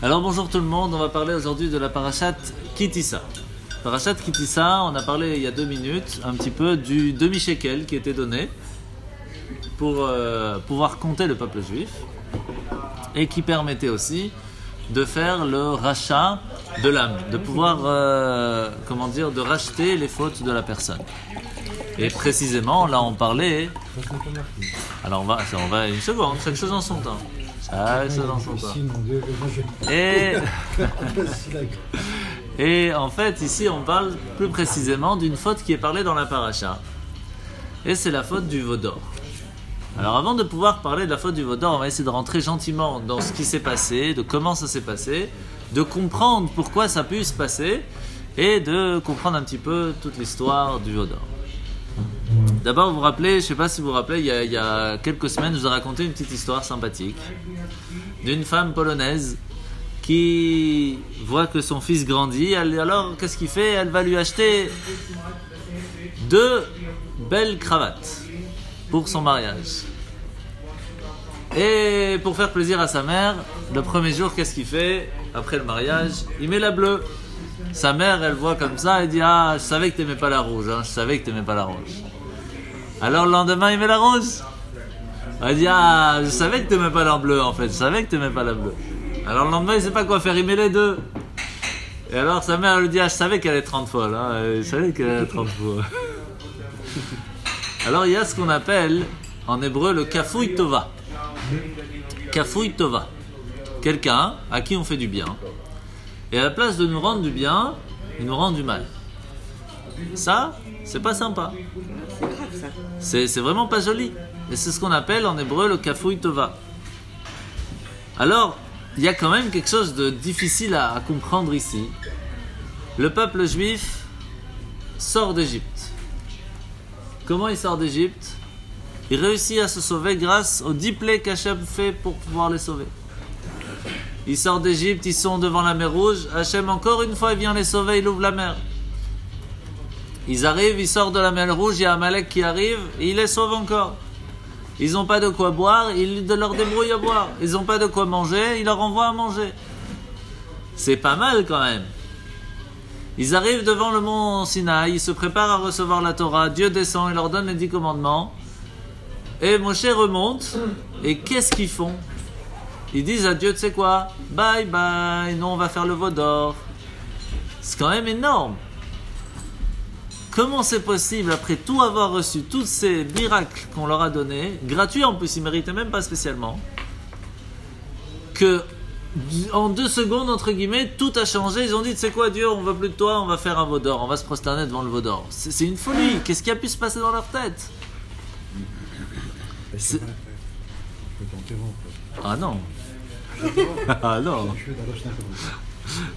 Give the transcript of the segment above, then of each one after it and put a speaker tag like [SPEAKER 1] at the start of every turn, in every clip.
[SPEAKER 1] Alors bonjour tout le monde, on va parler aujourd'hui de la parashat Ki Tisa. Parashat Ki Tisa, on a parlé il y a 2 minutes un petit peu du demi-shekel qui était donné pour pouvoir compter le peuple juif et qui permettait aussi de faire le rachat de l'âme, de pouvoir, de racheter les fautes de la personne. Et précisément, là on parlait... Alors on va une seconde, chaque chose en son temps. Chaque chose en son temps. Et en fait, ici on parle plus précisément d'une faute qui est parlée dans la paracha. Et c'est la faute du veau d'or. Alors avant de pouvoir parler de la faute du veau d'or, on va essayer de rentrer gentiment dans ce qui s'est passé, de comment ça s'est passé, de comprendre pourquoi ça a pu se passer et de comprendre un petit peu toute l'histoire du veau d'or. D'abord, vous vous rappelez, je ne sais pas si vous vous rappelez, il y a quelques semaines, je vous ai raconté une petite histoire sympathique d'une femme polonaise qui voit que son fils grandit. Alors, qu'est-ce qu'il fait? Elle va lui acheter 2 belles cravates pour son mariage. Et pour faire plaisir à sa mère, le premier jour, qu'est-ce qu'il fait? Après le mariage, il met la bleue. Sa mère, elle voit comme ça, elle dit « Ah, je savais que tu n'aimais pas la rouge, hein, je savais que tu n'aimais pas la rouge. » Alors le lendemain, il met la rose. Elle dit « Ah, je savais que tu n'aimais pas la bleue, en fait, je savais que tu n'aimais pas la bleue. » Alors le lendemain, il ne sait pas quoi faire, il met les 2. Et alors sa mère, elle lui dit « Ah, je savais qu'elle est 30 folle, hein, je savais qu'elle est 30 fois. » Alors il y a ce qu'on appelle, en hébreu, le kafouï tova. Kafouï tova. Quelqu'un à qui on fait du bien. Et à la place de nous rendre du bien, il nous rend du mal. Ça, c'est pas sympa.
[SPEAKER 2] C'est grave ça.
[SPEAKER 1] C'est vraiment pas joli. Et c'est ce qu'on appelle en hébreu le kafouï tova. Alors, il y a quand même quelque chose de difficile à comprendre ici. Le peuple juif sort d'Égypte. Comment il sort d'Égypte? Il réussit à se sauver grâce aux 10 plaies qu'Hachem fait pour pouvoir les sauver. Ils sortent d'Égypte, ils sont devant la mer Rouge. Hachem, encore une fois, il vient les sauver, il ouvre la mer. Ils arrivent, ils sortent de la mer Rouge, il y a Amalek qui arrive, et il les sauve encore. Ils n'ont pas de quoi boire, il leur débrouille à boire. Ils n'ont pas de quoi manger, il leur envoie à manger. C'est pas mal quand même. Ils arrivent devant le mont Sinaï, ils se préparent à recevoir la Torah. Dieu descend, il leur donne les 10 commandements. Et Moshe remonte, et qu'est-ce qu'ils font? Ils disent à Dieu, tu sais quoi? Bye bye, nous on va faire le veau d'or. C'est quand même énorme. Comment c'est possible, après tout avoir reçu, tous ces miracles qu'on leur a donnés, gratuits en plus, ils ne méritaient même pas spécialement, que en 2 secondes, entre guillemets, tout a changé. Ils ont dit, tu sais quoi Dieu, on ne veut plus de toi, on va faire un veau d'or, on va se prosterner devant le veau d'or. C'est une folie. Qu'est-ce qui a pu se passer dans leur tête? Ah non. Ah non.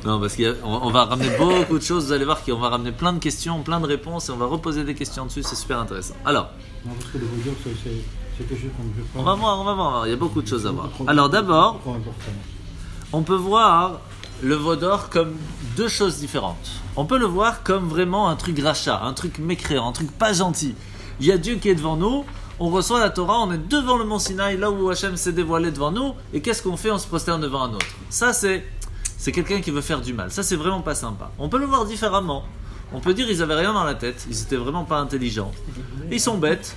[SPEAKER 1] Non, parce qu'on va ramener beaucoup de choses. Vous allez voir qu'on va ramener plein de questions, plein de réponses et on va reposer des questions dessus. C'est super intéressant. Alors,
[SPEAKER 3] non, parce que le veau d'or, c'est quelque chose qu'on ne veut pas.
[SPEAKER 1] On va voir. Il y a beaucoup de choses à voir. Alors d'abord, on peut voir le veau d'or comme 2 choses différentes. On peut le voir comme vraiment un truc rachat, un truc mécréant, un truc pas gentil. Il y a Dieu qui est devant nous. On reçoit la Torah, on est devant le mont Sinaï, là où Hachem s'est dévoilé devant nous, et qu'est-ce qu'on fait? On se prosterne devant un autre. Ça, c'est quelqu'un qui veut faire du mal. Ça, c'est vraiment pas sympa. On peut le voir différemment. On peut dire qu'ils avaient rien dans la tête, ils étaient vraiment pas intelligents. Ils sont bêtes,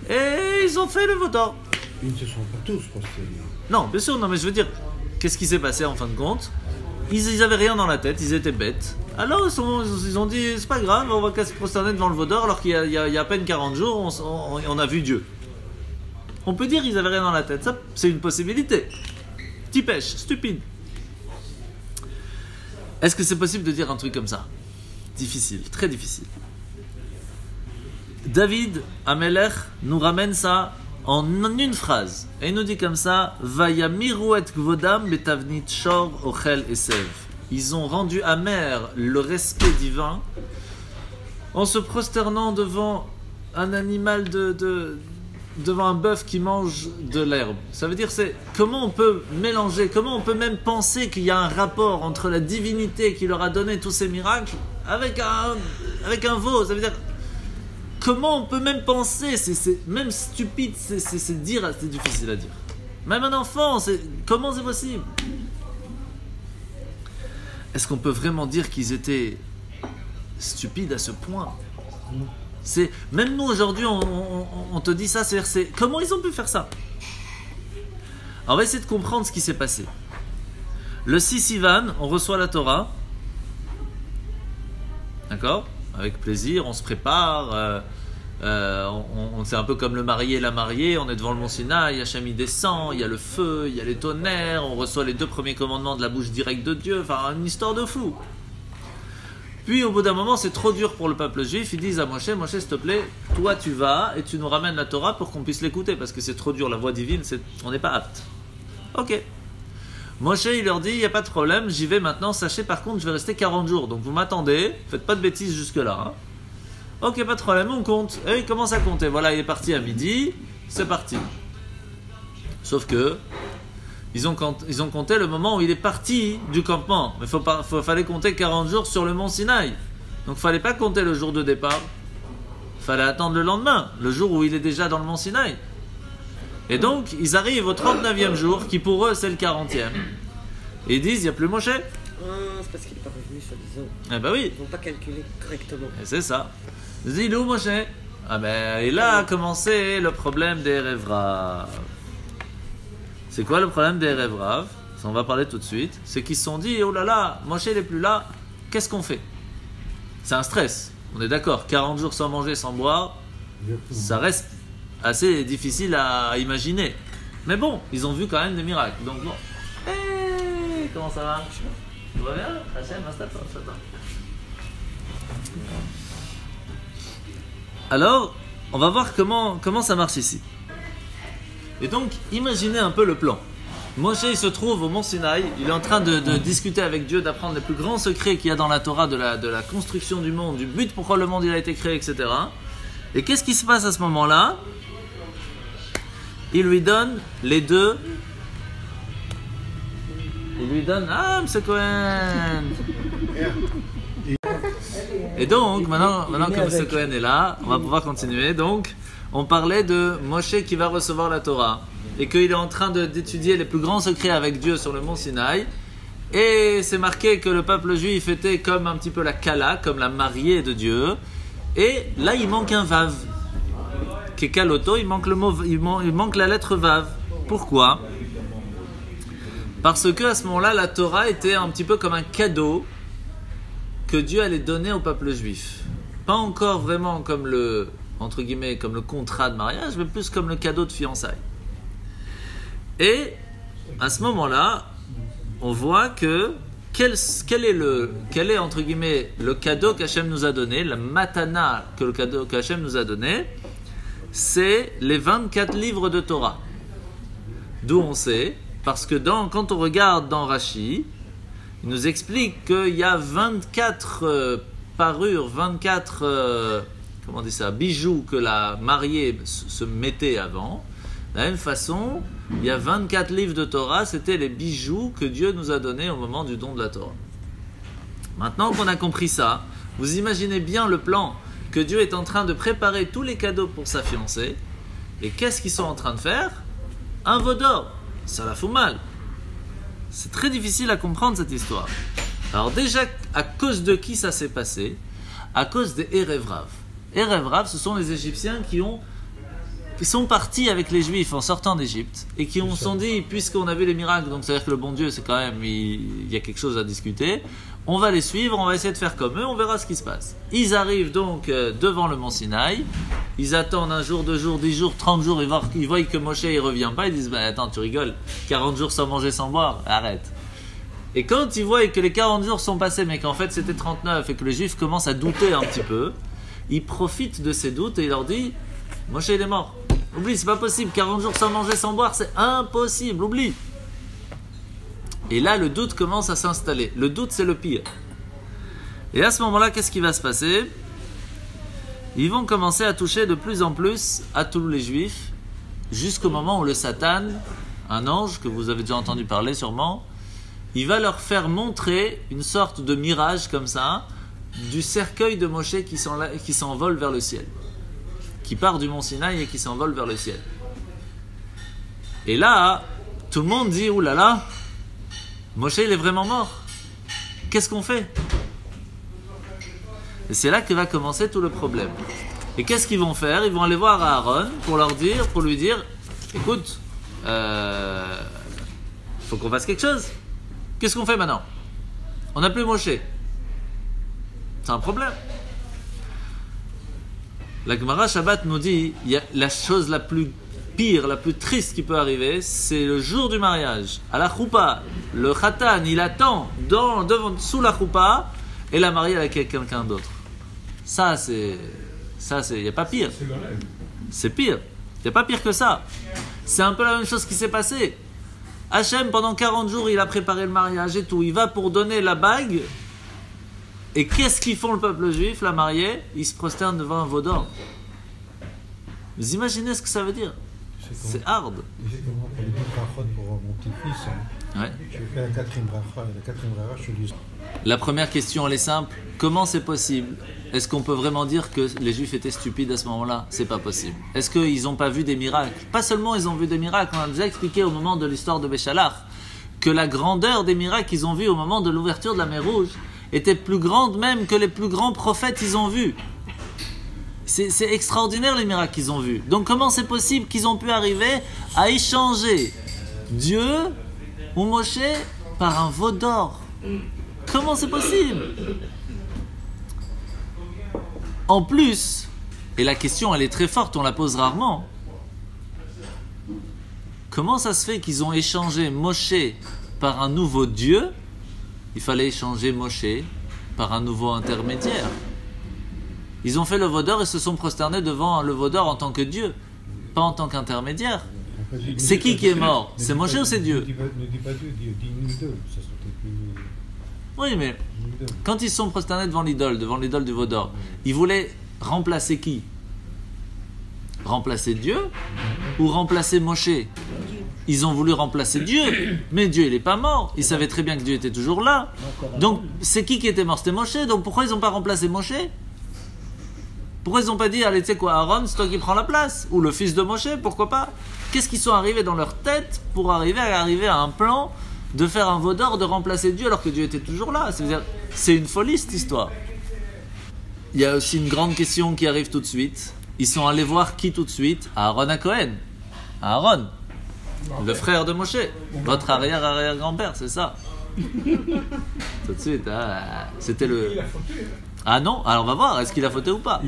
[SPEAKER 1] et ils ont fait le veau d'or.
[SPEAKER 3] Ils ne se sont pas tous prosternés.
[SPEAKER 1] Non, bien sûr, non, mais je veux dire, qu'est-ce qui s'est passé en fin de compte? Ils avaient rien dans la tête, ils étaient bêtes. Alors ils ont dit, c'est pas grave, on va se prosterner devant le veau d'or, alors qu'il y a à peine 40 jours, on a vu Dieu. On peut dire qu'ils avaient rien dans la tête, ça c'est une possibilité. Petit pêche, stupide. Est-ce que c'est possible de dire un truc comme ça? Difficile, très difficile. David Amelech nous ramène ça en une phrase. Et il nous dit comme ça, Vayamiru et kvodam betavnit shor ochel esev. Ils ont rendu amer le respect divin en se prosternant devant un animal devant un bœuf qui mange de l'herbe. Ça veut dire, c'est comment on peut mélanger, comment on peut même penser qu'il y a un rapport entre la divinité qui leur a donné tous ces miracles avec un veau. Ça veut dire, comment on peut même penser, c'est même stupide, c'est difficile à dire. Même un enfant, comment c'est possible? est-ce qu'on peut vraiment dire qu'ils étaient stupides à ce point? Même nous aujourd'hui, on te dit ça, c'est comment ils ont pu faire ça? Alors on va essayer de comprendre ce qui s'est passé. Le 6 Sivan, on reçoit la Torah. D'accord? Avec plaisir, on se prépare. C'est un peu comme le marié et la mariée. On est devant le mont Sinaï, Hachem il descend, il y a le feu, il y a les tonnerres. On reçoit les 2 premiers commandements de la bouche directe de Dieu. Enfin, une histoire de fou. Puis au bout d'un moment, c'est trop dur pour le peuple juif. Ils disent à Moshe, s'il te plaît, toi tu vas et tu nous ramènes la Torah pour qu'on puisse l'écouter. Parce que c'est trop dur, la voix divine, on n'est pas apte. Ok. Moshe, il leur dit, il n'y a pas de problème, j'y vais maintenant. Sachez par contre, je vais rester 40 jours. Donc vous m'attendez, faites pas de bêtises jusque-là. Hein. Ok, pas de problème, on compte. Et il commence à compter. Voilà, il est parti à midi, c'est parti. Sauf que, ils ont compté le moment où il est parti du campement. Mais fallait compter 40 jours sur le mont Sinaï. Donc il ne fallait pas compter le jour de départ. Il fallait attendre le lendemain, le jour où il est déjà dans le mont Sinaï. Et donc, ils arrivent au 39e jour, qui pour eux c'est le 40e. Et ils disent, il n'y a plus Moshe.
[SPEAKER 2] C'est parce qu'il n'est pas revenu, soi-disant.
[SPEAKER 1] Eh ben oui.
[SPEAKER 2] Ils ne vont pas calculer correctement.
[SPEAKER 1] Et c'est ça. Ils disent, il est où Moshe? Ah ben, et là a commencé le problème des Erev Rav. C'est quoi le problème des Erev Rav? Ça, on va parler tout de suite. C'est qu'ils se sont dit, oh là là, Moshe n'est plus là, qu'est-ce qu'on fait? C'est un stress, on est d'accord. 40 jours sans manger, sans boire, ça reste assez difficile à imaginer. Mais bon, ils ont vu quand même des miracles. Donc bon. Hey, comment ça va? Tout va bien? Hachem, installe-toi. Alors, on va voir comment ça marche ici. Et donc, imaginez un peu le plan. Moshe, il se trouve au mont Sinaï, il est en train de discuter avec Dieu, d'apprendre les plus grands secrets qu'il y a dans la Torah de la construction du monde, du but pourquoi le monde il a été créé, etc. Et qu'est-ce qui se passe à ce moment-là? Il lui donne les 2. Il lui donne M. Cohen. Et donc, maintenant que M. Cohen est là, on va pouvoir continuer. Donc, on parlait de Moshe qui va recevoir la Torah et qu'il est en train d'étudier les plus grands secrets avec Dieu sur le mont Sinaï. Et c'est marqué que le peuple juif était comme un petit peu la Kala, comme la mariée de Dieu. Et là, il manque un Vav. Kekaloto, il manque la lettre Vav. Pourquoi? Parce que à ce moment-là, la Torah était un petit peu comme un cadeau que Dieu allait donner au peuple juif. Pas encore vraiment comme entre guillemets, comme le contrat de mariage, mais plus comme le cadeau de fiançailles. Et à ce moment-là, on voit que quel est entre guillemets le cadeau qu'Hachem nous a donné, la matana que le cadeau qu'Hachem nous a donné, c'est les 24 livres de Torah. D'où on sait, parce que quand on regarde dans Rashi, il nous explique qu'il y a 24 parures, 24 bijoux que la mariée se mettait avant. De la même façon, il y a 24 livres de Torah, c'était les bijoux que Dieu nous a donnés au moment du don de la Torah. Maintenant qu'on a compris ça, vous imaginez bien le plan que Dieu est en train de préparer tous les cadeaux pour sa fiancée. Et qu'est-ce qu'ils sont en train de faire? Un veau d'or. Ça la fout mal. C'est très difficile à comprendre cette histoire. Alors déjà, à cause de qui ça s'est passé? À cause des Erev Rav. Erev Rav, ce sont les Égyptiens qui sont partis avec les Juifs en sortant d'Égypte et qui se sont dit, puisqu'on a vu les miracles, donc c'est-à-dire que le bon Dieu, c'est quand même, il y a quelque chose à discuter, on va les suivre, on va essayer de faire comme eux, on verra ce qui se passe. Ils arrivent donc devant le mont Sinaï, ils attendent un jour, 2 jours, 10 jours, 30 jours, ils voient que Moshe il revient pas, ils disent, attends, tu rigoles, 40 jours sans manger, sans boire, arrête. Et quand ils voient que les 40 jours sont passés, mais qu'en fait c'était 39 et que les Juifs commencent à douter un petit peu, ils profitent de ces doutes et ils leur disent, Moshe il est mort. Oublie, c'est pas possible, 40 jours sans manger, sans boire, c'est impossible, oublie. Et là, le doute commence à s'installer. Le doute, c'est le pire. Et à ce moment-là, qu'est-ce qui va se passer? Ils vont commencer à toucher de plus en plus à tous les Juifs, jusqu'au moment où le Satan, un ange que vous avez déjà entendu parler sûrement, il va leur faire montrer une sorte de mirage comme ça, du cercueil de Moshe qui s'envole vers le ciel. Qui part du mont Sinaï et qui s'envole vers le ciel. Et là, tout le monde dit, oulala, Moshe il est vraiment mort. Qu'est-ce qu'on fait? Et c'est là que va commencer tout le problème. Et qu'est-ce qu'ils vont faire? Ils vont aller voir Aaron pour lui dire, écoute, faut qu'on fasse quelque chose. Qu'est-ce qu'on fait maintenant? On n'a plus Moshe. C'est un problème. La Gemara Shabbat nous dit, il y a la chose la plus pire, la plus triste qui peut arriver, c'est le jour du mariage. À la choupa, le khatan, il attend sous la choupa et la mariée avec quelqu'un d'autre. Ça, il n'y a pas pire. C'est pire. Il n'y a pas pire que ça. C'est un peu la même chose qui s'est passé. Hachem, pendant 40 jours, il a préparé le mariage et tout. Il va pour donner la bague. Et qu'est-ce qu'ils font le peuple juif, la mariée? Ils se prosternent devant un veau d'or. Vous imaginez ce que ça veut dire? C'est hard.
[SPEAKER 3] J'ai comment pour les deux brachot pour mon petit-fils.
[SPEAKER 1] Ouais.
[SPEAKER 3] Je fais la quatrième bracha. Et la quatrième bracha, je dis.
[SPEAKER 1] La première question, elle est simple. Comment c'est possible? Est-ce qu'on peut vraiment dire que les Juifs étaient stupides à ce moment-là? C'est pas possible. Est-ce qu'ils n'ont pas vu des miracles? Pas seulement ils ont vu des miracles. On a déjà expliqué au moment de l'histoire de Béchalach que la grandeur des miracles qu'ils ont vus au moment de l'ouverture de la mer Rouge était plus grande même que les plus grands prophètes qu'ils ont vus. C'est extraordinaire les miracles qu'ils ont vus. Donc comment c'est possible qu'ils ont pu arriver à échanger Dieu ou Moshe par un veau d'or? Comment c'est possible? En plus, et la question elle est très forte, on la pose rarement, comment ça se fait qu'ils ont échangé Moshe par un nouveau Dieu? Il fallait échanger Moshe par un nouveau intermédiaire. Ils ont fait le veau d'or et se sont prosternés devant le veau d'or en tant que Dieu, pas en tant qu'intermédiaire. C'est qui est mort? C'est Moshe ou c'est Dieu?
[SPEAKER 3] Ne dis pas Dieu, dis nous deux. Ça serait plus.
[SPEAKER 1] Oui, mais quand ils se sont prosternés devant l'idole du veau d'or, ils voulaient remplacer qui? Remplacer Dieu ou remplacer Moshe? Ils ont voulu remplacer Dieu, mais Dieu il n'est pas mort. Ils savaient très bien que Dieu était toujours là. Donc c'est qui était mort? C'était Moshe. Donc pourquoi ils n'ont pas remplacé Moshe? Pourquoi ils n'ont pas dit, allez, tu sais quoi, Aaron, c'est toi qui prends la place? Ou le fils de Moshe, pourquoi pas? Qu'est-ce qu'ils sont arrivés dans leur tête pour arriver à un plan de faire un veau d'or, de remplacer Dieu alors que Dieu était toujours là? C'est-à-dire, c'est une folie cette histoire. Il y a aussi une grande question qui arrive tout de suite. Ils sont allés voir qui tout de suite? Aaron à Cohen. Aaron, le frère de Moshe, votre arrière-arrière-grand-père, c'est ça. Tout de suite, c'était le... Ah non? Alors on va voir, est-ce qu'il a fauté ou pas?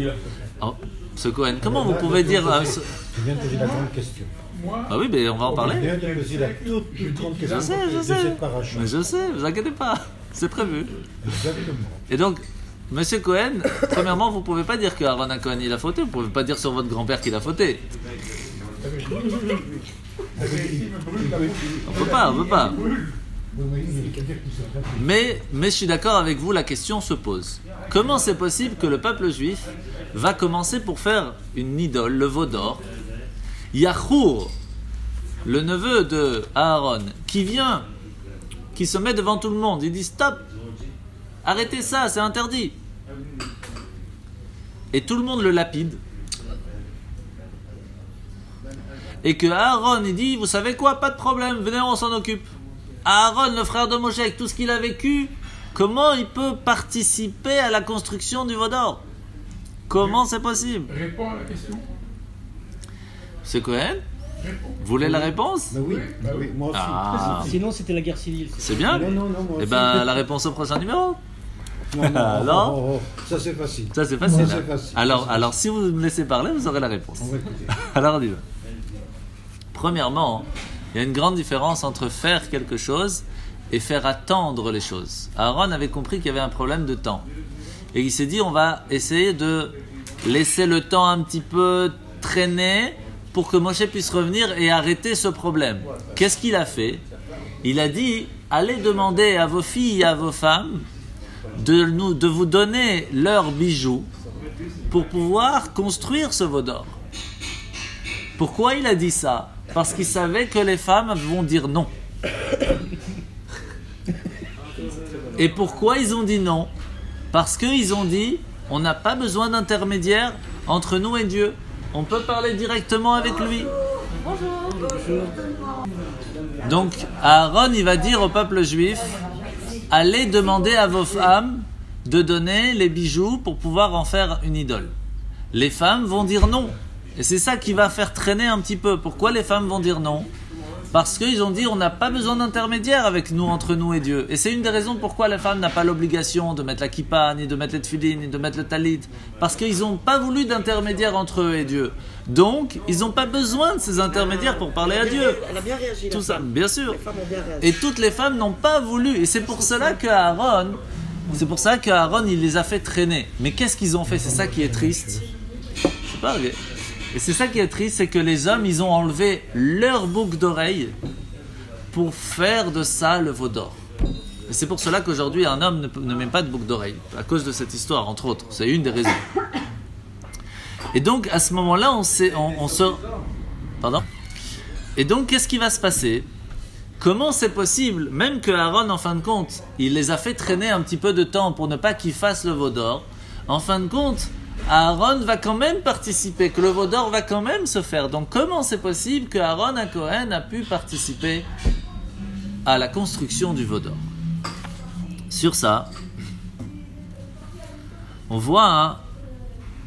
[SPEAKER 1] Alors, ce Cohen, comment vous pouvez dire...
[SPEAKER 3] Tu viens de poser la grande question.
[SPEAKER 1] Ah oui, mais on va en parler.
[SPEAKER 3] Tu viens de poser la toute grande question.
[SPEAKER 1] Je sais. Mais je sais, vous inquiétez pas. C'est prévu.
[SPEAKER 3] Exactement.
[SPEAKER 1] Et donc, Monsieur Cohen, premièrement, vous ne pouvez pas dire que Aaron à Cohen il a fauté. Vous ne pouvez pas dire sur votre grand-père qu'il a fauté. On peut pas. Mais je suis d'accord avec vous, la question se pose. Comment c'est possible que le peuple juif va commencer pour faire une idole, le veau d'or? Yahour, le neveu de Aaron, qui se met devant tout le monde, il dit stop, arrêtez ça, c'est interdit. Et tout le monde le lapide. Et que Aaron, il dit, vous savez quoi, pas de problème, venez, on s'en occupe. Aaron, le frère de Moshe, avec tout ce qu'il a vécu, comment il peut participer à la construction du veau d'or? Comment c'est possible?
[SPEAKER 4] Réponds à la question.
[SPEAKER 1] C'est Cohen? Vous voulez la réponse?
[SPEAKER 3] Oui, moi aussi.
[SPEAKER 1] Ah.
[SPEAKER 2] Sinon, c'était la guerre civile.
[SPEAKER 1] C'est bien?
[SPEAKER 3] Non, moi
[SPEAKER 1] Eh
[SPEAKER 3] aussi.
[SPEAKER 1] ben, la réponse au prochain numéro.
[SPEAKER 3] Non. Ça c'est facile.
[SPEAKER 1] Ça, c'est facile.
[SPEAKER 3] Ça,
[SPEAKER 1] Hein.
[SPEAKER 3] c'est facile.
[SPEAKER 1] Alors, si vous me laissez parler, vous aurez la réponse.
[SPEAKER 3] On va écouter.
[SPEAKER 1] Alors, on y va. Premièrement, il y a une grande différence entre faire quelque chose et faire attendre les choses. Aaron avait compris qu'il y avait un problème de temps. Et il s'est dit, on va essayer de laisser le temps un petit peu traîner pour que Moshe puisse revenir et arrêter ce problème. Qu'est-ce qu'il a fait? Il a dit, allez demander à vos filles et à vos femmes de vous donner leurs bijoux pour pouvoir construire ce veau d'or. Pourquoi il a dit ça? Parce qu'il savait que les femmes vont dire non. Et pourquoi ils ont dit non? Parce qu'ils ont dit, on n'a pas besoin d'intermédiaire entre nous et Dieu. On peut parler directement avec lui. Donc Aaron, il va dire au peuple juif, allez demander à vos femmes de donner les bijoux pour pouvoir en faire une idole. Les femmes vont dire non. Et c'est ça qui va faire traîner un petit peu. Pourquoi les femmes vont dire non ? Parce qu'ils ont dit on n'a pas besoin d'intermédiaire avec nous, entre nous et Dieu. Et c'est une des raisons pourquoi la femme n'a pas l'obligation de mettre la kippa, ni de mettre les tefillin, ni de mettre le talit. Parce qu'ils n'ont pas voulu d'intermédiaire entre eux et Dieu. Donc, ils n'ont pas besoin de ces intermédiaires pour parler à Dieu.
[SPEAKER 2] Elle a bien réagi.
[SPEAKER 1] Tout ça, bien sûr.
[SPEAKER 2] Les femmes ont bien réagi.
[SPEAKER 1] Et toutes les femmes n'ont pas voulu. Et c'est pour cela qu'Aaron, il les a fait traîner. Mais qu'est-ce qu'ils ont fait ? C'est ça qui est triste. C'est pas vrai. Et c'est ça qui est triste, c'est que les hommes, ils ont enlevé leur boucle d'oreille pour faire de ça le veau d'or. Et c'est pour cela qu'aujourd'hui, un homme ne met pas de boucle d'oreille, à cause de cette histoire, entre autres. C'est une des raisons. Et donc, à ce moment-là, on se... Pardon ? Et donc, qu'est-ce qui va se passer ? Comment c'est possible, même que Aaron, en fin de compte, il les a fait traîner un petit peu de temps pour ne pas qu'ils fassent le veau d'or. En fin de compte, Aaron va quand même participer, que le veau d'or va quand même se faire. Donc comment c'est possible que Aaron à Cohen a pu participer à la construction du veau d'or ? Sur ça, on voit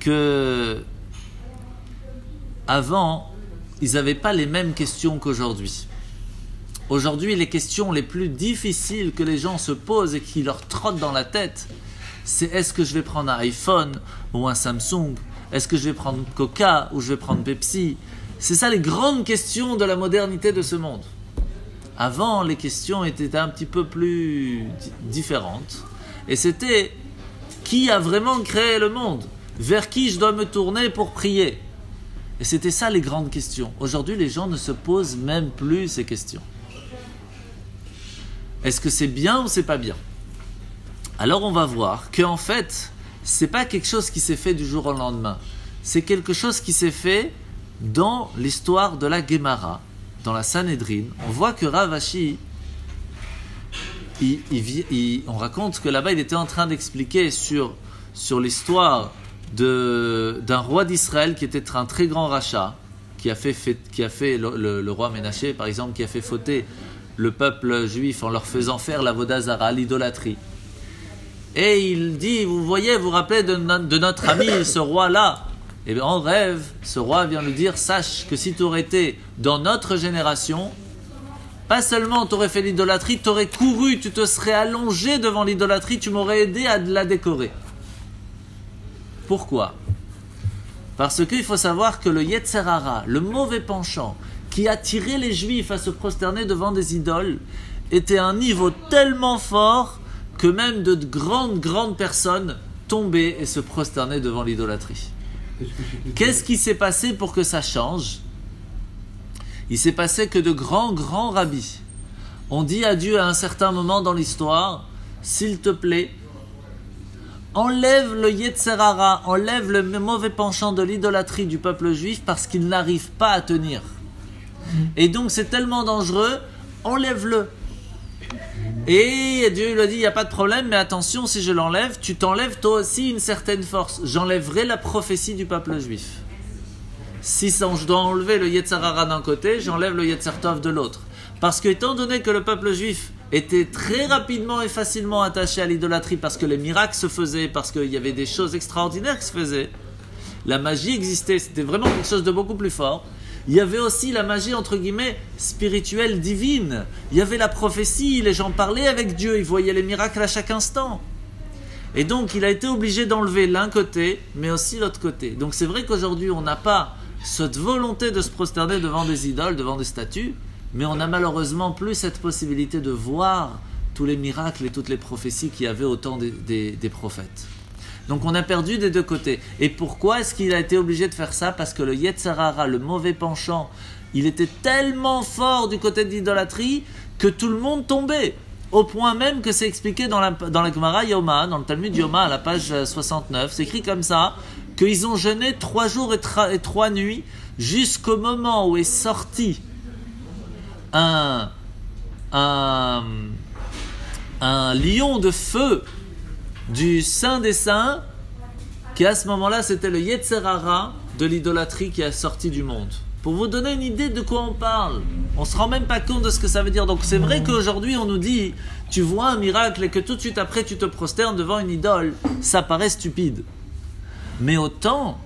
[SPEAKER 1] que avant, ils n'avaient pas les mêmes questions qu'aujourd'hui. Aujourd'hui, les questions les plus difficiles que les gens se posent et qui leur trottent dans la tête, c'est est-ce que je vais prendre un iPhone ou un Samsung ? Est-ce que je vais prendre Coca ou je vais prendre Pepsi ? C'est ça les grandes questions de la modernité de ce monde. Avant, les questions étaient un petit peu plus différentes. Et c'était qui a vraiment créé le monde ? Vers qui je dois me tourner pour prier ? Et c'était ça les grandes questions. Aujourd'hui, les gens ne se posent même plus ces questions. Est-ce que c'est bien ou c'est pas bien ? Alors on va voir qu'en fait, c'est pas quelque chose qui s'est fait du jour au lendemain. C'est quelque chose qui s'est fait dans l'histoire de la Gemara, dans la Sanhedrin. On voit que Rav Ashi, on raconte que là-bas il était en train d'expliquer sur l'histoire d'un roi d'Israël qui était un très grand rachat, qui a fait le roi Ménaché par exemple, qui a fait fauter le peuple juif en leur faisant faire la Avodah Zara, l'idolâtrie. Et il dit, vous voyez, vous vous rappelez de notre ami, ce roi-là ? Et bien en rêve, ce roi vient lui dire, sache que si tu aurais été dans notre génération, pas seulement tu aurais fait l'idolâtrie, tu aurais couru, tu te serais allongé devant l'idolâtrie, tu m'aurais aidé à la décorer. Pourquoi ? Parce qu'il faut savoir que le Yetzer Hara, le mauvais penchant, qui attirait les Juifs à se prosterner devant des idoles, était à un niveau tellement fort que même de grandes personnes tombaient et se prosternaient devant l'idolâtrie. Qu'est-ce qui s'est passé pour que ça change ? Il s'est passé que de grands rabbis ont dit à Dieu à un certain moment dans l'histoire, s'il te plaît, enlève le Yetzer Hara, enlève le mauvais penchant de l'idolâtrie du peuple juif parce qu'il n'arrive pas à tenir. Et donc c'est tellement dangereux, enlève-le. Et Dieu lui a dit, il n'y a pas de problème, mais attention, si je l'enlève, tu t'enlèves toi aussi une certaine force. J'enlèverai la prophétie du peuple juif. Si je dois enlever le Yetzer Hara d'un côté, j'enlève le Yetzer Tov de l'autre. Parce que étant donné que le peuple juif était très rapidement et facilement attaché à l'idolâtrie, parce que les miracles se faisaient, parce qu'il y avait des choses extraordinaires qui se faisaient, la magie existait, c'était vraiment quelque chose de beaucoup plus fort. Il y avait aussi la magie, entre guillemets, spirituelle, divine. Il y avait la prophétie, les gens parlaient avec Dieu, ils voyaient les miracles à chaque instant. Et donc, il a été obligé d'enlever l'un côté, mais aussi l'autre côté. Donc, c'est vrai qu'aujourd'hui, on n'a pas cette volonté de se prosterner devant des idoles, devant des statues, mais on n'a malheureusement plus cette possibilité de voir tous les miracles et toutes les prophéties qu'il y avait au temps des prophètes. Donc on a perdu des deux côtés. Et pourquoi est-ce qu'il a été obligé de faire ça ? Parce que le Yetzer Hara, le mauvais penchant, il était tellement fort du côté de l'idolâtrie que tout le monde tombait. Au point même que c'est expliqué dans la Gemara Yoma, dans le Talmud Yoma, à la page 69, c'est écrit comme ça, qu'ils ont jeûné 3 jours et 3 nuits jusqu'au moment où est sorti un lion de feu du Saint des Saints, qui à ce moment-là c'était le Yetzer Hara de l'idolâtrie qui a sorti du monde. pour vous donner une idée de quoi on parle. On ne se rend même pas compte de ce que ça veut dire. Donc c'est vrai qu'aujourd'hui on nous dit, tu vois un miracle et que tout de suite après tu te prosternes devant une idole, ça paraît stupide. Mais autant,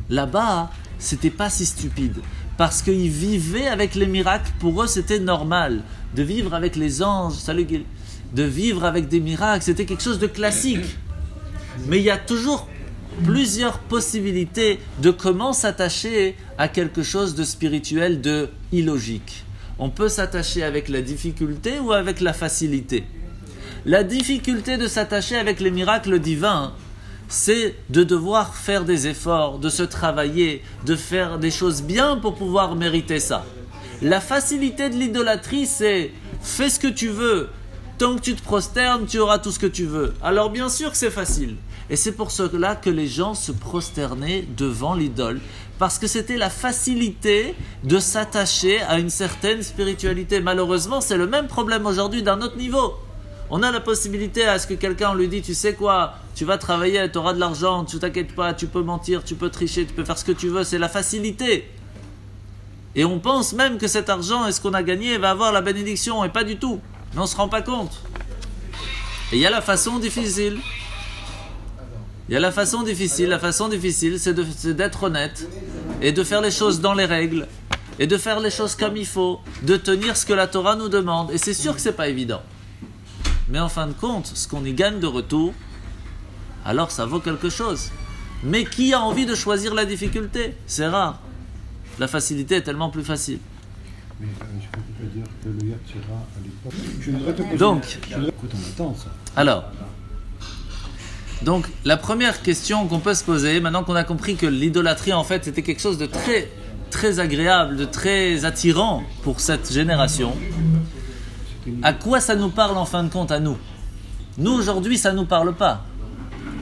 [SPEAKER 1] là-bas, c'était pas si stupide. Parce qu'ils vivaient avec les miracles, pour eux c'était normal. De vivre avec les anges, de vivre avec des miracles, c'était quelque chose de classique. Mais il y a toujours plusieurs possibilités de comment s'attacher à quelque chose de spirituel, de illogique. On peut s'attacher avec la difficulté ou avec la facilité. La difficulté de s'attacher avec les miracles divins, c'est de devoir faire des efforts, de se travailler, de faire des choses bien pour pouvoir mériter ça. La facilité de l'idolâtrie, c'est fais ce que tu veux. Tant que tu te prosternes, tu auras tout ce que tu veux. Alors bien sûr que c'est facile. Et c'est pour cela que les gens se prosternaient devant l'idole. Parce que c'était la facilité de s'attacher à une certaine spiritualité. Malheureusement, c'est le même problème aujourd'hui d'un autre niveau. On a la possibilité à ce que quelqu'un lui dise, tu sais quoi, tu vas travailler, tu auras de l'argent, tu t'inquiètes pas, tu peux mentir, tu peux tricher, tu peux faire ce que tu veux, c'est la facilité. Et on pense même que cet argent et ce qu'on a gagné va avoir la bénédiction, et pas du tout. Mais on ne se rend pas compte. Et il y a la façon difficile. La façon difficile, c'est d'être honnête, et de faire les choses dans les règles, et de faire les choses comme il faut, de tenir ce que la Torah nous demande. Et c'est sûr que ce n'est pas évident. Mais en fin de compte, ce qu'on y gagne de retour, alors ça vaut quelque chose. Mais qui a envie de choisir la difficulté? C'est rare. La facilité est tellement plus facile.
[SPEAKER 3] Mais je peux te dire que le Yatsira à l'époque. Je voudrais te poser
[SPEAKER 1] Donc,
[SPEAKER 3] écoute, on attend ça.
[SPEAKER 1] Alors, donc la première question qu'on peut se poser, maintenant qu'on a compris que l'idolâtrie en fait était quelque chose de très, très agréable, de très attirant pour cette génération, à quoi ça nous parle en fin de compte à nous? Nous aujourd'hui ça ne nous parle pas.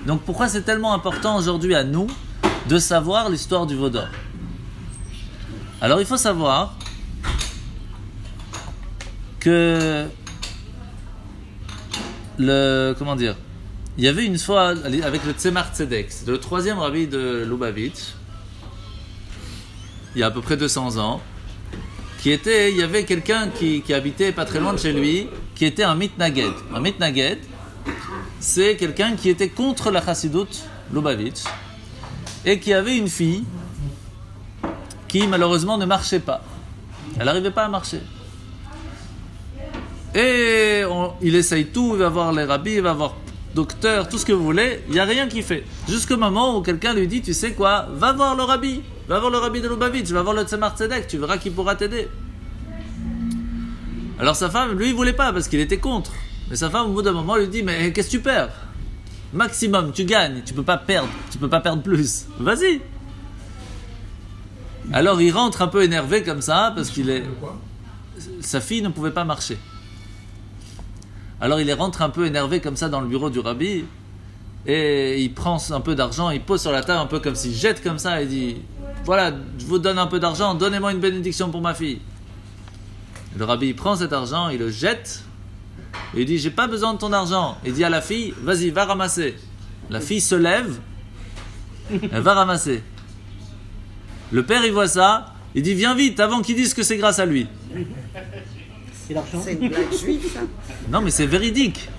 [SPEAKER 1] Donc pourquoi c'est tellement important aujourd'hui à nous de savoir l'histoire du veau d'or? Alors il faut savoir que il y avait une fois avec le Tzemar Tzedek, c'est le troisième rabbi de Lubavitch, il y a à peu près 200 ans, il y avait quelqu'un qui habitait pas très loin de chez lui, qui était un mitnaged. Un mitnaged, c'est quelqu'un qui était contre la Chassidut Lubavitch et qui avait une fille qui malheureusement ne marchait pas. Elle n'arrivait pas à marcher. Et il essaye tout, il va voir les rabbis, il va voir docteur, tout ce que vous voulez, il n'y a rien qui fait. Jusqu'au moment où quelqu'un lui dit, tu sais quoi, va voir le rabbi de Lubavitch, va voir le Tzemar Tzedek, tu verras qu'il pourra t'aider. Alors sa femme, lui, il ne voulait pas parce qu'il était contre. Mais sa femme, au bout d'un moment, lui dit, mais qu'est-ce que tu perds? Maximum, tu gagnes, tu peux pas perdre plus. Vas-y. Alors il rentre un peu énervé comme ça, parce sa fille ne pouvait pas marcher. Alors il rentre un peu énervé comme ça dans le bureau du rabbi, et il prend un peu d'argent, il pose sur la table un peu comme s'il jette comme ça, et dit, voilà, je vous donne un peu d'argent, donnez-moi une bénédiction pour ma fille. Le rabbi il prend cet argent, il le jette, et il dit, j'ai pas besoin de ton argent. Il dit à la fille, vas-y, va ramasser. La fille se lève, elle va ramasser. Le père il voit ça, il dit, viens vite avant qu'il dise que c'est grâce à lui.
[SPEAKER 2] C'est une blague juive, ça.
[SPEAKER 1] Non, mais c'est véridique.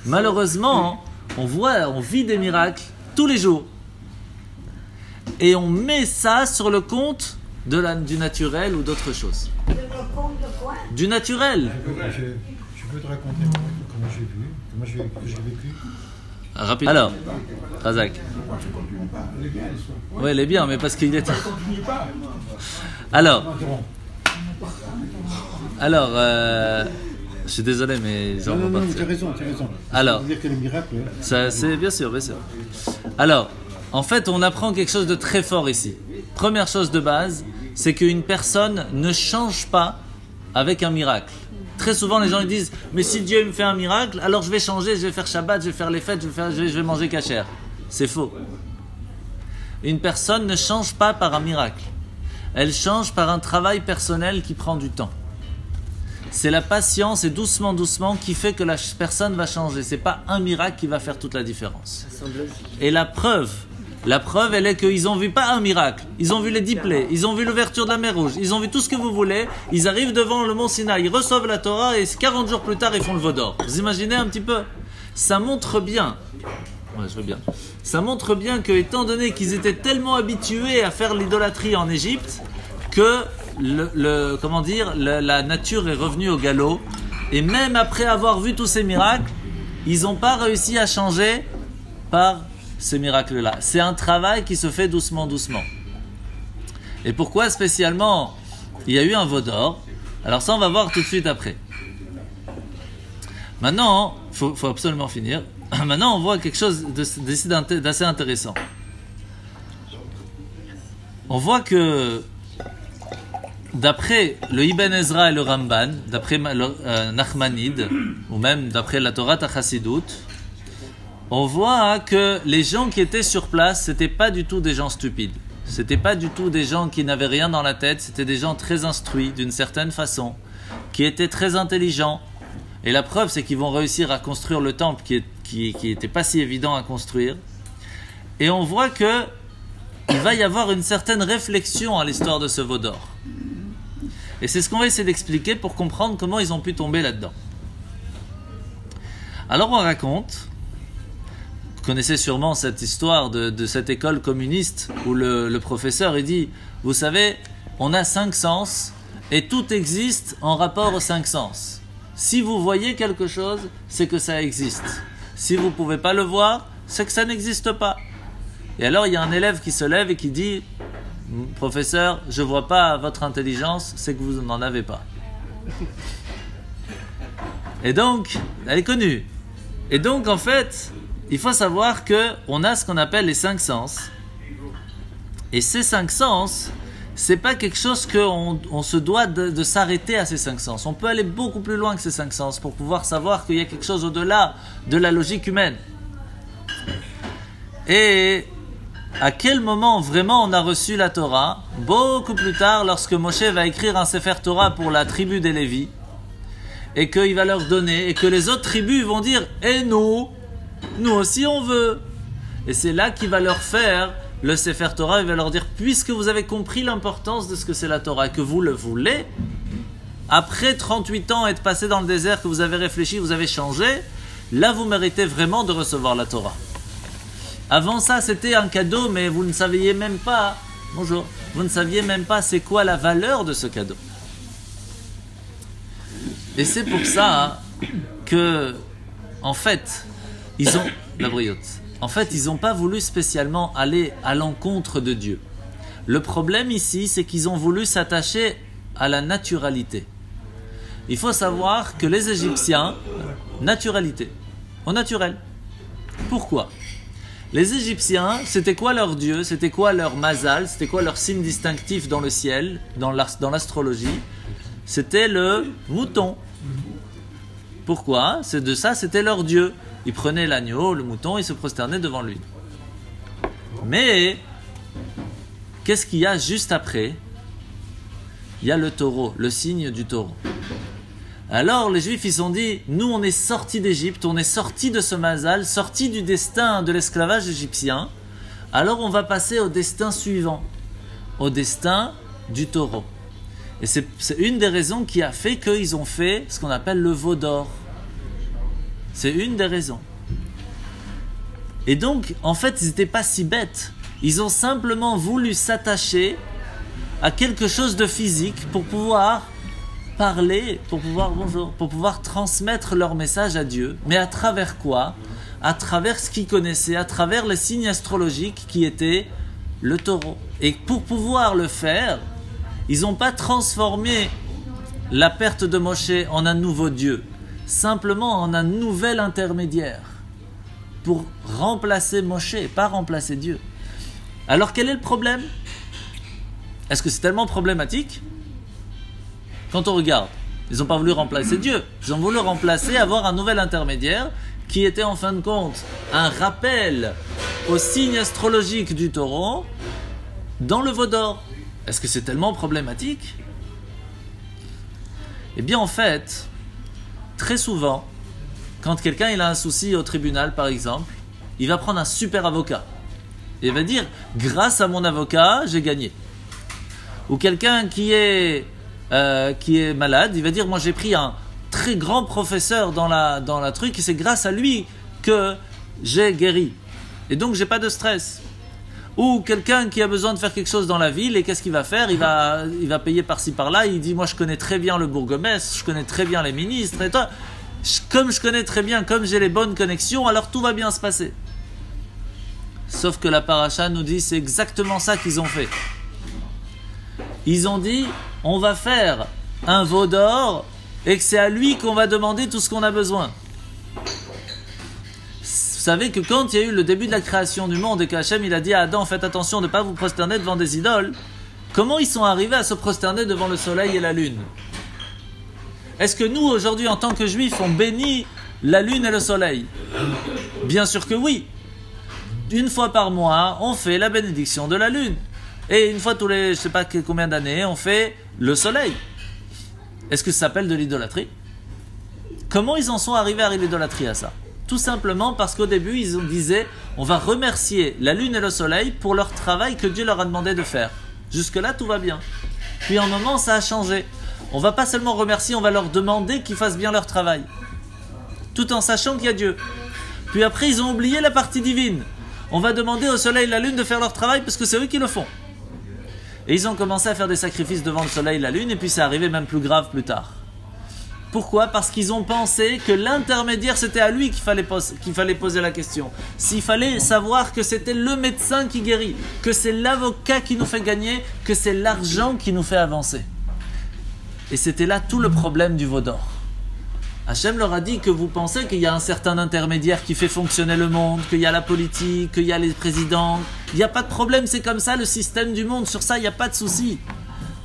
[SPEAKER 1] Malheureusement, on vit des miracles tous les jours. Et on met ça sur le compte du naturel ou d'autre chose.
[SPEAKER 4] Le compte de quoi?
[SPEAKER 1] Du naturel.
[SPEAKER 3] Je peux te raconter comment j'ai vécu.
[SPEAKER 1] Rapide. Alors, Razak. Oui, elle est bien, mais parce qu'il est... Alors, je suis désolé, mais j'en
[SPEAKER 3] Non,
[SPEAKER 1] pas.
[SPEAKER 3] tu as raison.
[SPEAKER 1] Alors,
[SPEAKER 3] ça veut dire que les miracles...
[SPEAKER 1] ça, c'est bien sûr. Alors, en fait, on apprend quelque chose de très fort ici. Première chose de base, c'est qu'une personne ne change pas avec un miracle. Très souvent, les gens ils disent, mais si Dieu me fait un miracle, alors je vais changer, je vais faire Shabbat, je vais faire les fêtes, je vais manger kasher. C'est faux. Une personne ne change pas par un miracle. Elle change par un travail personnel qui prend du temps. C'est la patience et doucement qui fait que la personne va changer. C'est pas un miracle qui va faire toute la différence. Et la preuve La preuve, elle est qu'ils ont vu pas un miracle. Ils ont vu les 10 plaies, ils ont vu l'ouverture de la mer Rouge, ils ont vu tout ce que vous voulez. Ils arrivent devant le mont Sinaï, ils reçoivent la Torah et 40 jours plus tard, ils font le veau d'or. Vous imaginez un petit peu? Ça montre bien. Ouais, je veux bien. Ça montre bien que, étant donné qu'ils étaient tellement habitués à faire l'idolâtrie en Égypte, que la nature est revenue au galop. Et même après avoir vu tous ces miracles, ils n'ont pas réussi à changer par ces miracles-là. C'est un travail qui se fait doucement, doucement. Et pourquoi spécialement il y a eu un veau d'or? Alors ça, on va voir tout de suite après. Maintenant, faut absolument finir. Maintenant, on voit quelque chose d'assez intéressant. On voit que d'après le Ibn Ezra et le Ramban, d'après Nachmanide, ou même d'après la Torah Chassidut, on voit que les gens qui étaient sur place, c'était pas du tout des gens stupides. C'était pas du tout des gens qui n'avaient rien dans la tête. C'était des gens très instruits d'une certaine façon, qui étaient très intelligents. Et la preuve, c'est qu'ils vont réussir à construire le temple qui était pas si évident à construire. Et on voit que il va y avoir une certaine réflexion à l'histoire de ce veau d'or. Et c'est ce qu'on va essayer d'expliquer pour comprendre comment ils ont pu tomber là-dedans. Alors on raconte, vous connaissez sûrement cette histoire de cette école communiste où le professeur il dit, vous savez, on a 5 sens et tout existe en rapport aux 5 sens. Si vous voyez quelque chose, c'est que ça existe. Si vous ne pouvez pas le voir, c'est que ça n'existe pas. Et alors il y a un élève qui se lève et qui dit, professeur, je ne vois pas votre intelligence, c'est que vous n'en avez pas. Et donc, elle est connue. Et donc, en fait, il faut savoir qu'on a ce qu'on appelle les 5 sens. Et ces 5 sens, c'est pas quelque chose qu'on se doit de s'arrêter à ces 5 sens. On peut aller beaucoup plus loin que ces 5 sens pour pouvoir savoir qu'il y a quelque chose au-delà de la logique humaine. Et à quel moment vraiment on a reçu la Torah? Beaucoup plus tard, lorsque Moshe va écrire un Sefer Torah pour la tribu des Lévis, et qu'il va leur donner, et que les autres tribus vont dire « Et nous aussi on veut !» Et c'est là qu'il va leur faire le Sefer Torah, il va leur dire « Puisque vous avez compris l'importance de ce que c'est la Torah, et que vous le voulez, après 38 ans être passé dans le désert, que vous avez réfléchi, vous avez changé, là vous méritez vraiment de recevoir la Torah. » Avant ça, c'était un cadeau, mais vous ne saviez même pas, bonjour, vous ne saviez même pas c'est quoi la valeur de ce cadeau. Et c'est pour ça que, en fait, ils n'ont pas voulu spécialement aller à l'encontre de Dieu. Le problème ici, c'est qu'ils ont voulu s'attacher à la naturalité. Il faut savoir que les Égyptiens, naturalité, au naturel. Pourquoi ? Les Égyptiens, c'était quoi leur dieu? C'était quoi leur mazal? C'était quoi leur signe distinctif dans le ciel, dans l'astrologie? C'était le mouton. Pourquoi? C'est de ça, c'était leur dieu. Ils prenaient l'agneau, le mouton, ils se prosternaient devant lui. Mais, qu'est-ce qu'il y a juste après? Il y a le taureau, le signe du taureau. Alors les Juifs, ils se sont dit, nous on est sortis d'Égypte, on est sortis de ce mazal, sortis du destin de l'esclavage égyptien, alors on va passer au destin suivant, au destin du taureau. Et c'est une des raisons qui a fait qu'ils ont fait ce qu'on appelle le veau d'or. C'est une des raisons. Et donc, en fait, ils n'étaient pas si bêtes. Ils ont simplement voulu s'attacher à quelque chose de physique pour pouvoir parler, pour pouvoir transmettre leur message à Dieu. Mais à travers quoi? À travers ce qu'ils connaissaient, à travers les signes astrologiques qui étaient le taureau. Et pour pouvoir le faire, ils n'ont pas transformé la perte de Moshe en un nouveau Dieu, simplement en un nouvel intermédiaire pour remplacer Moshe, pas remplacer Dieu. Alors quel est le problème? Est-ce que c'est tellement problématique? Quand on regarde, ils n'ont pas voulu remplacer Dieu, ils ont voulu remplacer, avoir un nouvel intermédiaire qui était en fin de compte un rappel au signe astrologique du taureau dans le veau d'or. Est-ce que c'est tellement problématique? Eh bien en fait, très souvent, quand quelqu'un il a un souci au tribunal par exemple, il va prendre un super avocat. Et il va dire, grâce à mon avocat, j'ai gagné. Ou quelqu'un qui est malade, il va dire, moi j'ai pris un très grand professeur dans la truc, et c'est grâce à lui que j'ai guéri. Et donc j'ai pas de stress. Ou quelqu'un qui a besoin de faire quelque chose dans la ville, et qu'est-ce qu'il va faire? Il va payer par-ci par-là, il dit, moi je connais très bien le bourgmestre, je connais très bien les ministres, et toi, comme je connais très bien, comme j'ai les bonnes connexions, alors tout va bien se passer. Sauf que la paracha nous dit, c'est exactement ça qu'ils ont fait. Ils ont dit, on va faire un veau d'or et que c'est à lui qu'on va demander tout ce qu'on a besoin. Vous savez que quand il y a eu le début de la création du monde et qu'Hachem il a dit à Adam, faites attention de ne pas vous prosterner devant des idoles, comment ils sont arrivés à se prosterner devant le soleil et la lune? Est-ce que nous aujourd'hui en tant que juifs on bénit la lune et le soleil? Bien sûr que oui. Une fois par mois on fait la bénédiction de la lune. Et une fois tous les, je sais pas combien d'années, on fait le soleil. Est-ce que ça s'appelle de l'idolâtrie? Comment ils en sont arrivés à l'idolâtrie à ça? Tout simplement parce qu'au début, ils disaient, on va remercier la lune et le soleil pour leur travail que Dieu leur a demandé de faire. Jusque-là, tout va bien. Puis à un moment, ça a changé. On va pas seulement remercier, on va leur demander qu'ils fassent bien leur travail. Tout en sachant qu'il y a Dieu. Puis après, ils ont oublié la partie divine. On va demander au soleil et la lune de faire leur travail parce que c'est eux qui le font. Et ils ont commencé à faire des sacrifices devant le soleil et la lune, et puis c'est arrivé même plus grave plus tard. Pourquoi? Parce qu'ils ont pensé que l'intermédiaire, c'était à lui qu'il fallait poser la question. S'il fallait savoir que c'était le médecin qui guérit, que c'est l'avocat qui nous fait gagner, que c'est l'argent qui nous fait avancer. Et c'était là tout le problème du veau d'or. Hachem leur a dit que vous pensez qu'il y a un certain intermédiaire qui fait fonctionner le monde, qu'il y a la politique, qu'il y a les présidents. Il n'y a pas de problème, c'est comme ça le système du monde. Sur ça, il n'y a pas de souci.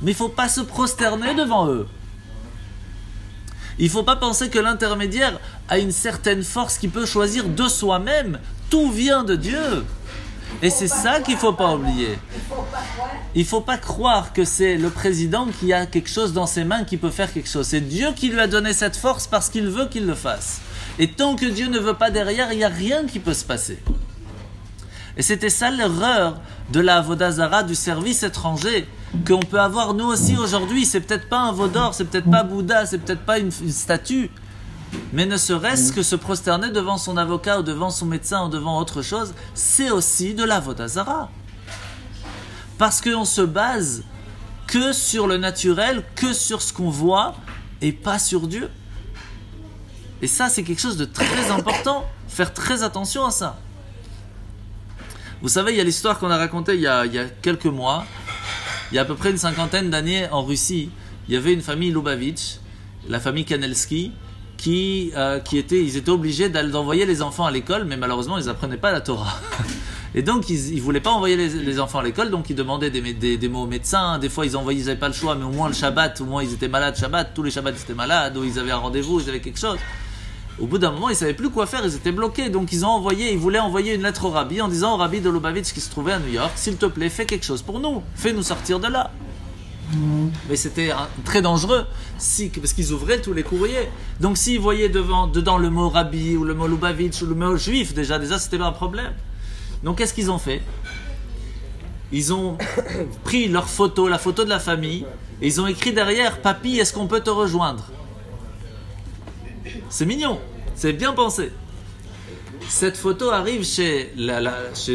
[SPEAKER 1] Mais il ne faut pas se prosterner devant eux. Il ne faut pas penser que l'intermédiaire a une certaine force qu'il peut choisir de soi-même. Tout vient de Dieu. Et c'est ça qu'il ne faut pas oublier. Il ne faut pas croire que c'est le président qui a quelque chose dans ses mains qui peut faire quelque chose. C'est Dieu qui lui a donné cette force parce qu'il veut qu'il le fasse. Et tant que Dieu ne veut pas derrière, il n'y a rien qui peut se passer. Et c'était ça l'erreur de la Avodah Zara, du service étranger, qu'on peut avoir nous aussi aujourd'hui. C'est peut-être pas un veau d'or, c'est peut-être pas Bouddha, c'est peut-être pas une statue. Mais ne serait-ce que se prosterner devant son avocat ou devant son médecin ou devant autre chose, c'est aussi de la Avodah Zara. Parce qu'on se base que sur le naturel, que sur ce qu'on voit et pas sur Dieu. Et ça, c'est quelque chose de très important. Faire très attention à ça. Vous savez, il y a l'histoire qu'on a racontée il y a quelques mois. Il y a à peu près une 50aine d'années en Russie, il y avait une famille Lubavitch, la famille Kanelsky, ils étaient obligés d'envoyer les enfants à l'école, mais malheureusement, ils n'apprenaient pas la Torah. Et donc, ils ne voulaient pas envoyer les enfants à l'école, donc ils demandaient des mots aux médecins. Des fois, ils n'avaient pas le choix, mais au moins le Shabbat, au moins ils étaient malades Shabbat, tous les Shabbats ils étaient malades, ou ils avaient un rendez-vous, ils avaient quelque chose. Au bout d'un moment, ils ne savaient plus quoi faire, ils étaient bloqués. Donc, ils voulaient envoyer une lettre au rabbi en disant au rabbi de Lubavitch qui se trouvait à New York, s'il te plaît, fais quelque chose pour nous, fais-nous sortir de là. Mais c'était très dangereux parce qu'ils ouvraient tous les courriers. Donc s'ils voyaient dedans le mot rabbi ou le mot Lubavitch ou le mot juif, déjà c'était pas un problème. Donc qu'est-ce qu'ils ont fait? Ils ont pris leur photo, la photo de la famille, et ils ont écrit derrière, papy, est-ce qu'on peut te rejoindre? C'est mignon, c'est bien pensé. Cette photo arrive chez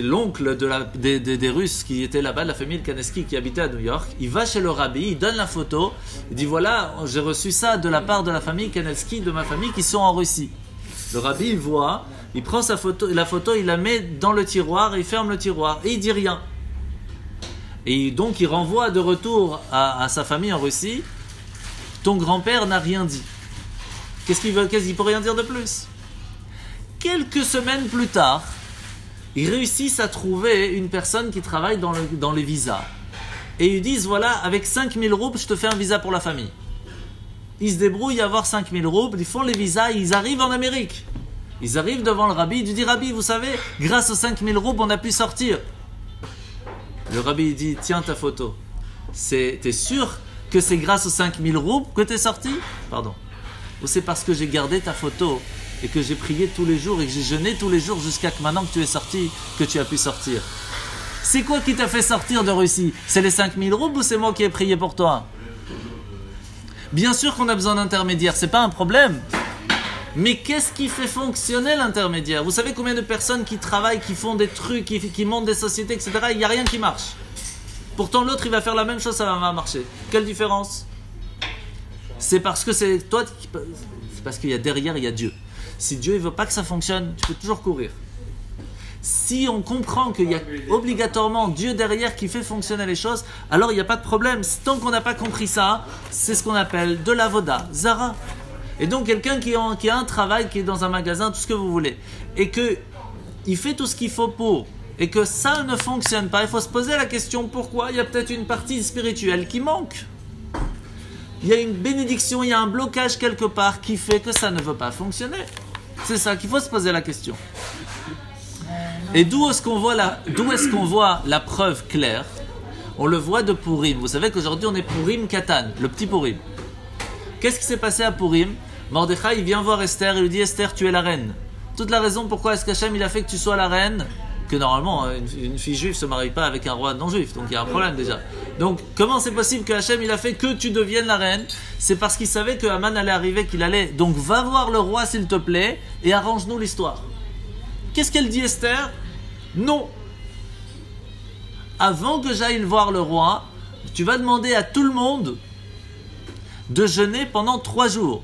[SPEAKER 1] l'oncle des Russes qui était là-bas, de la famille Kanelsky qui habitait à New York. Il va chez le rabbi, il donne la photo, il dit voilà, j'ai reçu ça de la part de la famille Kanelsky, de ma famille qui sont en Russie. Le rabbi, il voit, il prend la photo, il la met dans le tiroir, il ferme le tiroir et il dit rien. Et donc il renvoie de retour à sa famille en Russie. Ton grand-père n'a rien dit. Qu'est-ce qu'il peut rien dire de plus? Quelques semaines plus tard, ils réussissent à trouver une personne qui travaille dans les visas. Et ils disent, voilà, avec 5000 roubles, je te fais un visa pour la famille. Ils se débrouillent à avoir 5000 roubles, ils font les visas, ils arrivent en Amérique. Ils arrivent devant le rabbi, il dit, rabbi, vous savez, grâce aux 5000 roubles, on a pu sortir. Le rabbi il dit, tiens ta photo. T'es sûr que c'est grâce aux 5000 roubles que t'es sorti? Pardon. Ou c'est parce que j'ai gardé ta photo et que j'ai prié tous les jours et que j'ai jeûné tous les jours jusqu'à que maintenant que tu es sorti, que tu as pu sortir. C'est quoi qui t'a fait sortir de Russie? C'est les 5000 roubles ou c'est moi qui ai prié pour toi? Bien sûr qu'on a besoin d'intermédiaires, c'est pas un problème. Mais qu'est-ce qui fait fonctionner l'intermédiaire? Vous savez combien de personnes qui travaillent, qui font des trucs, qui montent des sociétés, etc. Il n'y a rien qui marche. Pourtant l'autre il va faire la même chose, ça va marcher. Quelle différence? C'est parce que c'est toi, c'est parce qu'il y a derrière, il y a Dieu. Si Dieu ne veut pas que ça fonctionne, tu peux toujours courir. Si on comprend qu'il y a obligatoirement Dieu derrière qui fait fonctionner les choses, alors il n'y a pas de problème. Tant qu'on n'a pas compris ça, c'est ce qu'on appelle de l'avoda, zara. Et donc quelqu'un qui a un travail, qui est dans un magasin, tout ce que vous voulez, et qu'il fait tout ce qu'il faut pour, et que ça ne fonctionne pas, il faut se poser la question pourquoi. Il y a peut-être une partie spirituelle qui manque. Il y a une bénédiction, il y a un blocage quelque part qui fait que ça ne veut pas fonctionner. C'est ça qu'il faut se poser la question. Et d'où est-ce qu'on voit la preuve claire? On le voit de Purim. Vous savez qu'aujourd'hui on est Purim Katan, le petit Purim. Qu'est-ce qui s'est passé à Purim? Mordechai il vient voir Esther et lui dit Esther, tu es la reine. Toute la raison pourquoi est-ce qu'Hachem il a fait que tu sois la reine, que normalement une fille juive ne se marie pas avec un roi non juif, donc il y a un problème déjà. Donc comment c'est possible que Hachem il a fait que tu deviennes la reine? C'est parce qu'il savait que Haman allait arriver, qu'il allait. Donc va voir le roi s'il te plaît et arrange-nous l'histoire. Qu'est-ce qu'elle dit Esther? Non. Avant que j'aille voir le roi, tu vas demander à tout le monde de jeûner pendant 3 jours.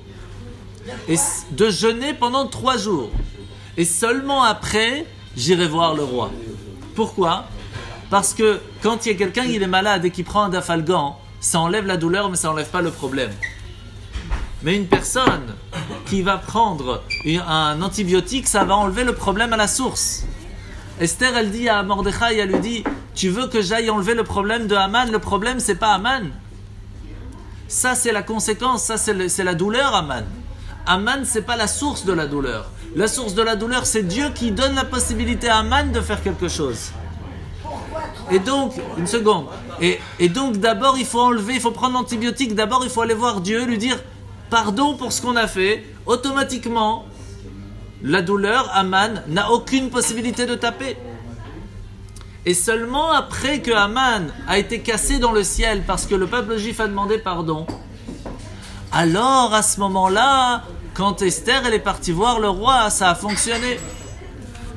[SPEAKER 1] Et de jeûner pendant 3 jours. Et seulement après, j'irai voir le roi. Pourquoi? Parce que quand il y a quelqu'un qui est malade et qui prend un dafalgan, ça enlève la douleur, mais ça enlève pas le problème. Mais une personne qui va prendre un antibiotique, ça va enlever le problème à la source. Esther, elle dit à Mordechai, elle lui dit, tu veux que j'aille enlever le problème de Haman? Le problème, c'est pas Haman. Ça, c'est la conséquence, ça, c'est la douleur, Haman. Haman, c'est pas la source de la douleur. La source de la douleur, c'est Dieu qui donne la possibilité à Haman de faire quelque chose. Et donc, une seconde. Et donc, d'abord, il faut prendre l'antibiotique. D'abord, il faut aller voir Dieu, lui dire pardon pour ce qu'on a fait. Automatiquement, la douleur, Haman n'a aucune possibilité de taper. Et seulement après que Haman a été cassé dans le ciel parce que le peuple juif a demandé pardon, alors à ce moment-là, quand Esther elle est partie voir le roi, ça a fonctionné.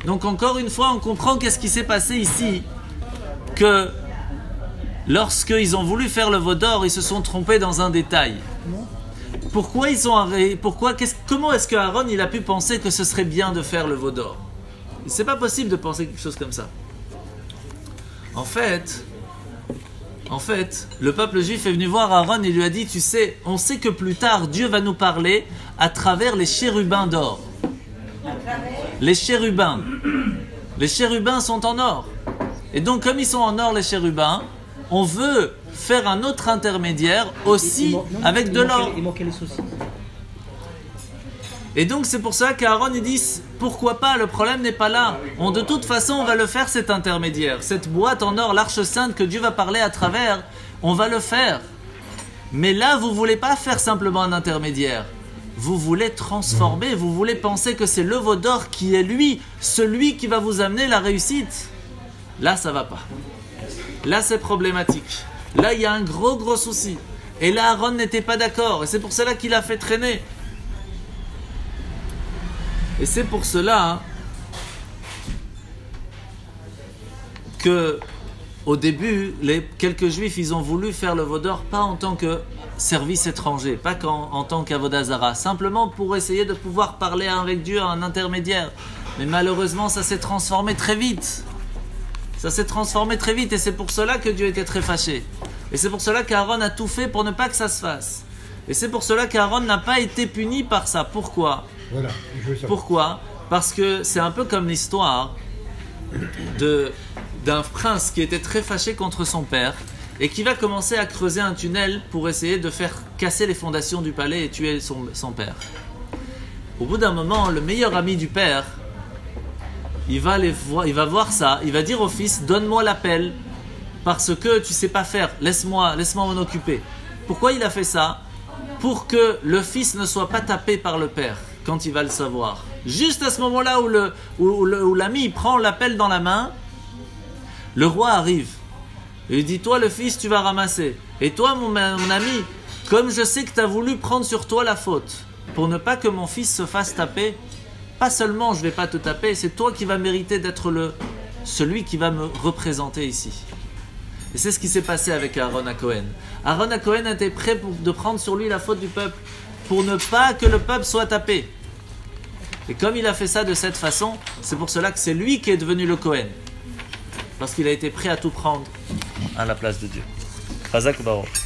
[SPEAKER 1] Donc encore une fois, on comprend qu'est-ce qui s'est passé ici, que lorsqu'ils ont voulu faire le veau d'or, ils se sont trompés dans un détail. Comment est-ce que Aaron il a pu penser que ce serait bien de faire le veau d'or? C'est pas possible de penser quelque chose comme ça. En fait, le peuple juif est venu voir Aaron et lui a dit, tu sais, on sait que plus tard Dieu va nous parler à travers les chérubins d'or. Les chérubins sont en or. Et donc comme ils sont en or les chérubins, on veut faire un autre intermédiaire aussi avec de l'or.
[SPEAKER 2] Il manquait les saucisses.
[SPEAKER 1] Et donc c'est pour ça qu'Aaron il dit pourquoi pas, le problème n'est pas là. De toute façon on va le faire cet intermédiaire. Cette boîte en or, l'arche sainte que Dieu va parler à travers, on va le faire. Mais là vous voulez pas faire simplement un intermédiaire. Vous voulez transformer, vous voulez penser que c'est le veau d'or qui est lui, celui qui va vous amener la réussite. Là ça va pas. Là c'est problématique. Là il y a un gros souci. Et là Aaron n'était pas d'accord. Et c'est pour cela qu'il a fait traîner. Et c'est pour cela que au début, quelques juifs, ils ont voulu faire le veau d'or pas en tant que service étranger, pas en tant qu'avoda zara, simplement pour essayer de pouvoir parler avec Dieu, un intermédiaire. Mais malheureusement, ça s'est transformé très vite. Ça s'est transformé très vite et c'est pour cela que Dieu était très fâché. Et c'est pour cela qu'Aaron a tout fait pour ne pas que ça se fasse. Et c'est pour cela qu'Aaron n'a pas été puni par ça. Pourquoi ?
[SPEAKER 3] Voilà, je veux ça.
[SPEAKER 1] Pourquoi ? Parce que c'est un peu comme l'histoire d'un prince qui était très fâché contre son père et qui va commencer à creuser un tunnel pour essayer de faire casser les fondations du palais et tuer son père. Au bout d'un moment, le meilleur ami du père, il va voir ça, il va dire au fils, donne-moi l'appel parce que tu sais pas faire, laisse-moi m'en occuper. Pourquoi il a fait ça ? Pour que le fils ne soit pas tapé par le père quand il va le savoir. Juste à ce moment-là où l'ami prend l'appel dans la main, Le roi arrive. Et il dit, toi le fils, tu vas ramasser. Et toi mon ami, comme je sais que tu as voulu prendre sur toi la faute, pour ne pas que mon fils se fasse taper, pas seulement je ne vais pas te taper, c'est toi qui vas mériter d'être celui qui va me représenter ici. Et c'est ce qui s'est passé avec Aaron à Cohen. Aaron à Cohen était prêt de prendre sur lui la faute du peuple, pour ne pas que le peuple soit tapé. Et comme il a fait ça de cette façon, c'est pour cela que c'est lui qui est devenu le Cohen. Parce qu'il a été prêt à tout prendre à la place de Dieu. Chazak Baruch.